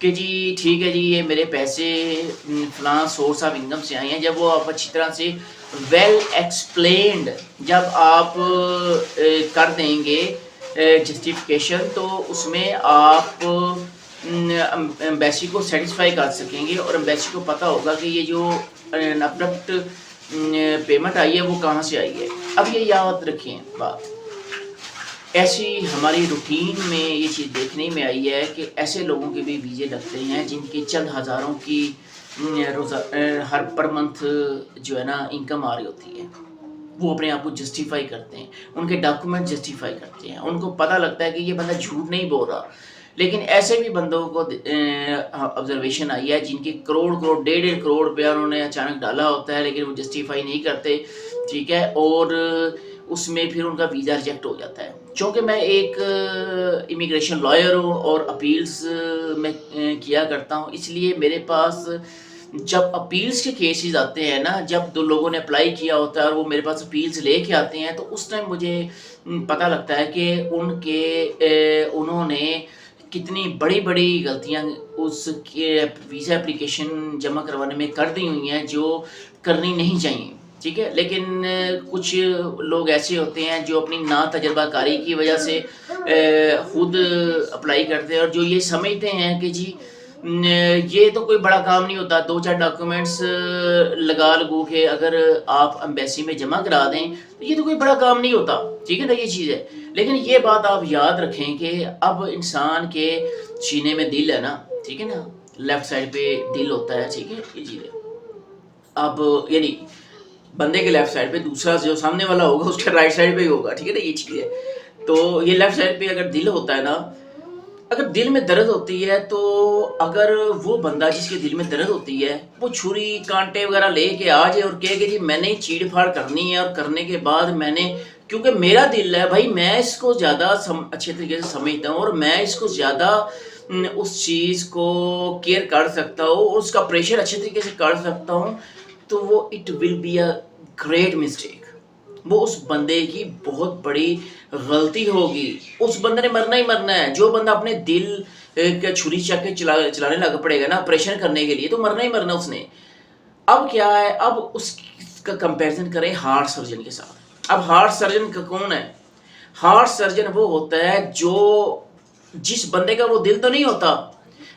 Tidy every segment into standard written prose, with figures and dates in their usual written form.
کہ جی ٹھیک ہے جی یہ میرے پیسے فلاں سورس آف انکم سے آئے ہیں. جب وہ آپ اچھی طرح سے ویل ایکسپلینڈ جب آپ کر دیں گے جسٹیفیکیشن، تو اس میں آپ ایمبیسی کو سیٹسفائی کر سکیں گے، اور ایمبیسی کو پتہ ہوگا کہ یہ جو ابرپٹ پیمنٹ آئی ہے وہ کہاں سے آئی ہے. اب یہ یاد رکھیں بات، ایسی ہماری روٹین میں یہ چیز دیکھنے میں آئی ہے کہ ایسے لوگوں کے بھی ویزے لگتے ہیں جن کی چند ہزاروں کی ہر پر منتھ جو ہے نا انکم آ رہی ہوتی ہے. وہ اپنے آپ کو جسٹیفائی کرتے ہیں، ان کے ڈاکومنٹ جسٹیفائی کرتے ہیں، ان کو پتہ لگتا ہے کہ یہ بندہ جھوٹ نہیں بول رہا. لیکن ایسے بھی بندوں کو آبزرویشن آئی ہے جن کے کروڑ 1.5 کروڑ روپیہ انہوں نے اچانک ڈالا ہوتا ہے، لیکن وہ جسٹیفائی نہیں کرتے، ٹھیک ہے، اور اس میں پھر ان کا ویزا ریجیکٹ ہو جاتا ہے. چونکہ میں ایک امیگریشن لائر ہوں اور اپیلز میں کیا کرتا ہوں، اس لیے میرے پاس جب اپیلز کے کیسز آتے ہیں نا، جب دو لوگوں نے اپلائی کیا ہوتا ہے اور وہ میرے پاس اپیلز لے کے آتے ہیں، تو اس ٹائم مجھے پتہ لگتا ہے کہ انہوں نے کتنی بڑی غلطیاں اس کے ویزا اپلیکیشن جمع کروانے میں کر دی ہوئی ہیں جو کرنی نہیں چاہیے، ٹھیک ہے. لیکن کچھ لوگ ایسے ہوتے ہیں جو اپنی نا تجربہ کاری کی وجہ سے خود اپلائی کرتے ہیں، اور جو یہ سمجھتے ہیں کہ جی یہ تو کوئی بڑا کام نہیں ہوتا، 2-4 ڈاکومنٹس لگو کے اگر آپ ایمبیسی میں جمع کرا دیں تو یہ تو کوئی بڑا کام نہیں ہوتا، ٹھیک ہے نا، یہ چیز ہے. لیکن یہ بات آپ یاد رکھیں کہ اب انسان کے سینے میں دل ہے نا، ٹھیک ہے نا، لیفٹ سائڈ پہ دل ہوتا ہے، ٹھیک ہے، یہ چیز ہے. اب یعنی بندے کے لیفٹ سائڈ پہ، دوسرا جو سامنے والا ہوگا اس کے رائٹ سائڈ پہ ہی ہوگا، ٹھیک ہے نا، یہ چیز ہے. تو یہ لیفٹ سائڈ پہ اگر دل ہوتا ہے نا، اگر دل میں درد ہوتی ہے تو اگر وہ بندہ جس کے دل میں درد ہوتی ہے وہ چھری کانٹے وغیرہ لے کے آ جائے اور کہے کہ جی میں نے چیڑ پھاڑ کرنی ہے، اور کرنے کے بعد میں نے، کیونکہ میرا دل ہے بھائی، میں اس کو زیادہ اچھے طریقے سے سمجھتا ہوں اور میں اس کو زیادہ اس چیز کو کیئر کر سکتا ہوں اور اس کا پریشر اچھے طریقے سے کر سکتا ہوں، تو وہ it will be a great mistake. وہ اس بندے کی بہت بڑی غلطی ہوگی. اس بندے نے مرنا ہی مرنا ہے. جو بندہ اپنے دل کا چھری چک کے چلانے لگ پڑے گا نا آپریشن کرنے کے لیے، تو مرنا ہی مرنا اس نے. اب کیا ہے، اب اس کا کمپیریزن کریں ہارٹ سرجن کے ساتھ. اب ہارٹ سرجن کا کون ہے؟ ہارٹ سرجن وہ ہوتا ہے جو جس بندے کا وہ دل تو نہیں ہوتا،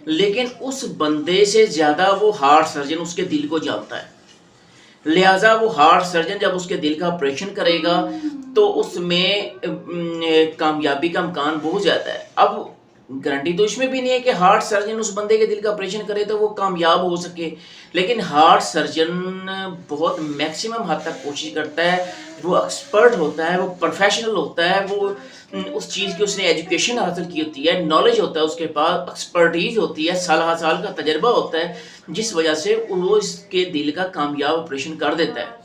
لیکن اس بندے سے زیادہ وہ ہارٹ سرجن اس کے دل کو جانتا ہے. لہٰذا وہ ہارٹ سرجن جب اس کے دل کا آپریشن کرے گا تو اس میں کامیابی کا امکان بہت زیادہ ہے. اب گارنٹی تو اس میں بھی نہیں ہے کہ ہارٹ سرجن اس بندے کے دل کا آپریشن کرے تو وہ کامیاب ہو سکے، لیکن ہارٹ سرجن بہت میکسیمم حد تک کوشش کرتا ہے. وہ ایکسپرٹ ہوتا ہے، وہ پروفیشنل ہوتا ہے، وہ اس چیز کی اس نے ایجوکیشن حاصل کی ہوتی ہے، نالج ہوتا ہے اس کے پاس، ایکسپرٹیز ہوتی ہے، سال ہر سال کا تجربہ ہوتا ہے، جس وجہ سے وہ اس کے دل کا کامیاب آپریشن کر دیتا ہے.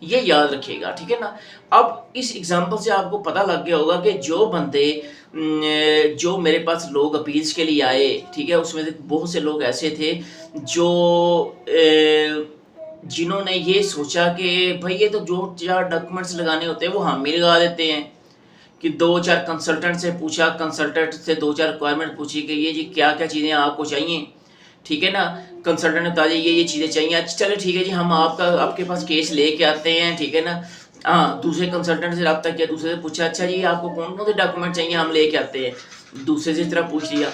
یہ یاد رکھیے گا، ٹھیک ہے نا. اب اس ایگزامپل سے آپ کو پتہ لگ گیا ہوگا کہ جو بندے جو میرے پاس لوگ اپیلز کے لیے آئے، ٹھیک ہے، اس میں سے بہت سے لوگ ایسے تھے جو جنہوں نے یہ سوچا کہ بھائی یہ تو جو 4 ڈاکومنٹس لگانے ہوتے ہیں وہ ہم ہی لگا دیتے ہیں، کہ 2-4 کنسلٹنٹ سے پوچھا، کنسلٹنٹ سے 2-4 ریکوائرمنٹ پوچھی کہ یہ جی کیا کیا چیزیں آپ کو چاہیے، ٹھیک ہے نا. کنسلٹنٹ نے بتا دیا یہ چیزیں چاہیے، اچھا چلے ٹھیک ہے جی ہم آپ کے پاس کیس لے کے آتے ہیں، ٹھیک ہے نا. ہاں، دوسرے کنسلٹنٹ سے رابطہ کیا، دوسرے سے پوچھا اچھا جی آپ کو کون کون سے ڈاکومنٹ چاہیے، ہم لے کے آتے ہیں. دوسرے سے اس طرح پوچھ لیا،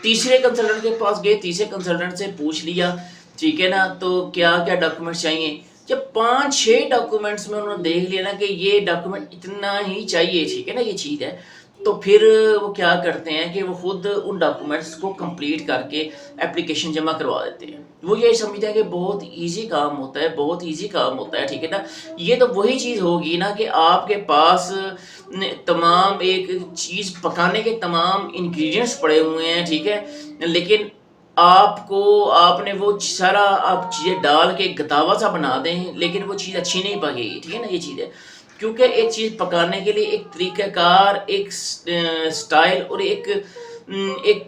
تیسرے کنسلٹنٹ کے پاس گئے، تیسرے کنسلٹنٹ سے پوچھ لیا، ٹھیک ہے نا. تو کیا کیا ڈاکومنٹ چاہیے، جب 5-6 ڈاکومنٹس میں انہوں نے دیکھ لیا نا کہ یہ ڈاکومنٹ اتنا ہی چاہیے، ٹھیک ہے نا، یہ چیز ہے، تو پھر وہ کیا کرتے ہیں کہ وہ خود ان ڈاکومنٹس کو کمپلیٹ کر کے اپلیکیشن جمع کروا دیتے ہیں. وہ یہ سمجھتے ہیں کہ بہت ایزی کام ہوتا ہے، بہت ایزی کام ہوتا ہے، ٹھیک ہے نا. یہ تو وہی چیز ہوگی نا کہ آپ کے پاس تمام ایک چیز پکانے کے تمام انگریڈینٹس پڑے ہوئے ہیں، ٹھیک ہے، لیکن آپ نے وہ سارا آپ چیزیں ڈال کے گتاوا سا بنا دیں، لیکن وہ چیز اچھی نہیں پکے گی، ٹھیک ہے نا، یہ چیز ہے. کیونکہ ایک چیز پکانے کے لیے ایک طریقہ کار، ایک سٹائل اور ایک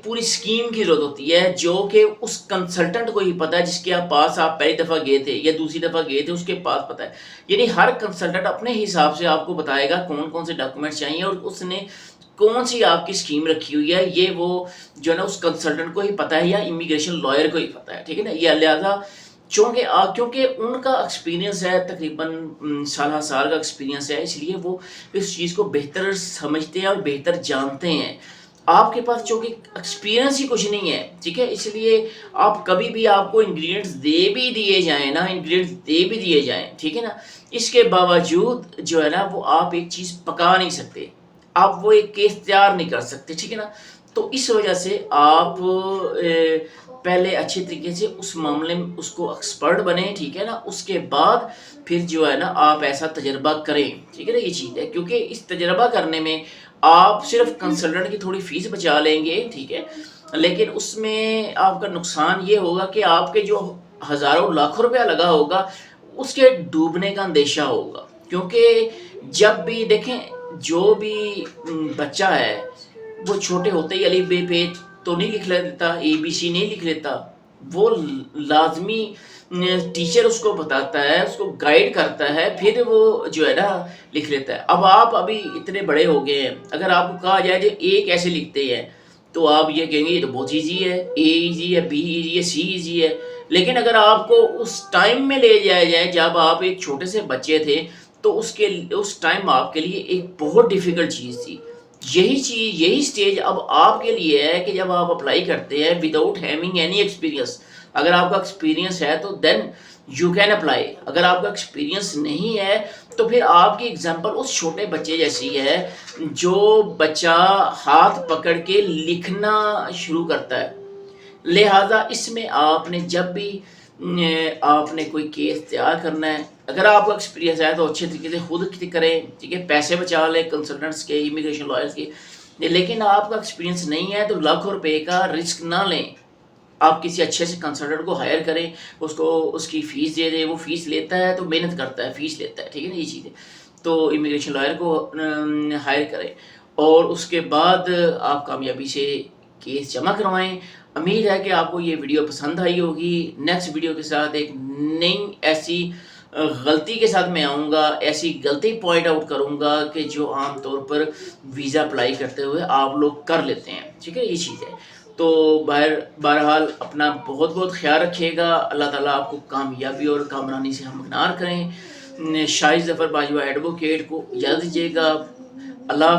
پوری سکیم کی ضرورت ہوتی ہے، جو کہ اس کنسلٹنٹ کو ہی پتہ ہے جس کے پاس آپ پہلی دفعہ گئے تھے یا دوسری دفعہ گئے تھے، اس کے پاس پتہ ہے. یعنی ہر کنسلٹنٹ اپنے حساب سے آپ کو بتائے گا کون کون سے ڈاکومنٹس چاہیے، اور اس نے کون سی آپ کی اسکیم رکھی ہوئی ہے، یہ وہ جو ہے نا اس کنسلٹنٹ کو ہی پتہ ہے یا امیگریشن لائر کو ہی پتہ ہے، ٹھیک ہے نا. یہ لہٰذا کیونکہ ان کا ایکسپیرینس ہے، تقریباً سالہ سال کا ایکسپیرینس ہے، اس لیے وہ اس چیز کو بہتر سمجھتے ہیں اور بہتر جانتے ہیں. آپ کے پاس چونکہ ایکسپیرینس ہی کچھ نہیں ہے، ٹھیک ہے، اس لیے آپ کبھی بھی آپ کو انگریڈینٹس دے بھی دیے جائیں، ٹھیک ہے نا، اس کے باوجود جو ہے نا وہ آپ ایک چیز پکا نہیں سکتے، آپ وہ ایک کیس تیار نہیں کر سکتے، ٹھیک ہے نا. تو اس وجہ سے آپ پہلے اچھے طریقے سے اس معاملے میں اس کو ایکسپرٹ بنیں، ٹھیک ہے نا. اس کے بعد پھر جو ہے نا آپ ایسا تجربہ کریں، ٹھیک ہے نا. یہ چیز ہے کیونکہ اس تجربہ کرنے میں آپ صرف کنسلٹنٹ کی تھوڑی فیس بچا لیں گے، ٹھیک ہے، لیکن اس میں آپ کا نقصان یہ ہوگا کہ آپ کے جو ہزاروں لاکھوں روپیہ لگا ہوگا اس کے ڈوبنے کا اندیشہ ہوگا. کیونکہ جب بھی دیکھیں جو بھی بچہ ہے وہ چھوٹے ہوتے ہی الف بے پہ تو نہیں لکھ لیتا، اے بی سی نہیں لکھ لیتا، وہ لازمی ٹیچر اس کو بتاتا ہے، اس کو گائیڈ کرتا ہے، پھر وہ جو ہے نا لکھ لیتا ہے. اب آپ ابھی اتنے بڑے ہو گئے ہیں، اگر آپ کو کہا جائے جو اے کیسے لکھتے ہیں تو آپ یہ کہیں گے یہ تو بہت ایزی ہے، اے ایزی ہے، بی ایزی ہے، سی ایزی ہے. لیکن اگر آپ کو اس ٹائم میں لے جایا جائے جب آپ ایک چھوٹے سے بچے تھے تو اس ٹائم آپ کے لیے ایک بہت ڈیفیکلٹ چیز تھی. یہی سٹیج اب آپ کے لیے ہے کہ جب آپ اپلائی کرتے ہیں وداؤٹ ہیونگ اینی ایکسپیرینس. اگر آپ کا ایکسپیرینس ہے تو دین یو کین اپلائی. اگر آپ کا ایکسپیرینس نہیں ہے تو پھر آپ کی اگزامپل اس چھوٹے بچے جیسی ہے جو بچہ ہاتھ پکڑ کے لکھنا شروع کرتا ہے. لہٰذا اس میں آپ نے جب بھی آپ نے کوئی کیس تیار کرنا ہے، اگر آپ کو ایکسپیرینس ہے تو اچھے طریقے سے خود کریں، ٹھیک ہے، پیسے بچا لیں کنسلٹنٹس کے، امیگریشن لائرس کے. لیکن آپ کا ایکسپیرینس نہیں ہے تو لاکھوں روپے کا رسک نہ لیں. آپ کسی اچھے سے کنسلٹنٹ کو ہائر کریں، اس کو اس کی فیس دے دیں، وہ فیس لیتا ہے تو محنت کرتا ہے، فیس لیتا ہے، ٹھیک ہے نا. یہ چیز ہے تو امیگریشن لائر کو ہائر کریں اور اس کے بعد آپ کامیابی سے کیس جمع کروائیں. امید ہے کہ آپ کو یہ ویڈیو پسند آئی ہوگی. نیکسٹ ویڈیو کے ساتھ ایک نئی ایسی غلطی کے ساتھ میں آؤں گا، ایسی غلطی پوائنٹ آؤٹ کروں گا کہ جو عام طور پر ویزا اپلائی کرتے ہوئے آپ لوگ کر لیتے ہیں، ٹھیک ہے. یہ چیز ہے تو بہرحال اپنا بہت بہت خیال رکھیے گا. اللہ تعالیٰ آپ کو کامیابی اور کامرانی سے ہمکنار کریں. شاہد ظفر باجوہ ایڈوکیٹ کو اجازت دیجیے گا. اللہ